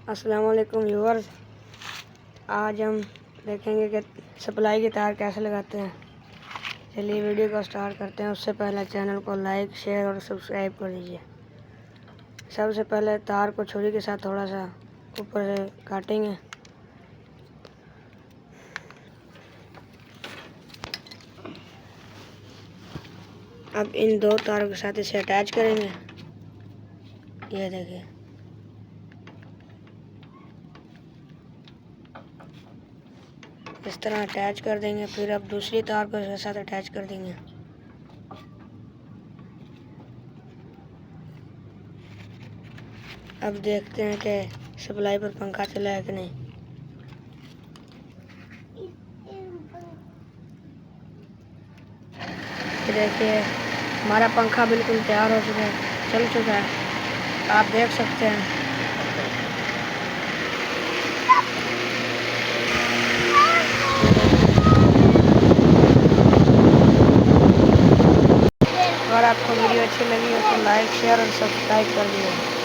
अस्सलाम वालेकुम व्यूअर्स। आज हम देखेंगे कि सप्लाई के तार कैसे लगाते हैं। चलिए वीडियो को स्टार्ट करते हैं। उससे पहले चैनल को लाइक, शेयर और सब्सक्राइब कर दीजिए। सबसे पहले तार को छुरी के साथ थोड़ा सा ऊपर से काटेंगे। अब इन दो तारों के साथ इसे अटैच करेंगे। ये देखिए, इस तरह अटैच कर देंगे। फिर अब दूसरी तार को इसके साथ अटैच कर देंगे। अब देखते हैं कि सप्लाई पर पंखा चला है कि नहीं। देखिए हमारा पंखा बिल्कुल तैयार हो चुका है, चल चुका है, आप देख सकते हैं। अगर आपको वीडियो अच्छी लगी हो तो लाइक, शेयर और सब्सक्राइब कर दीजिए।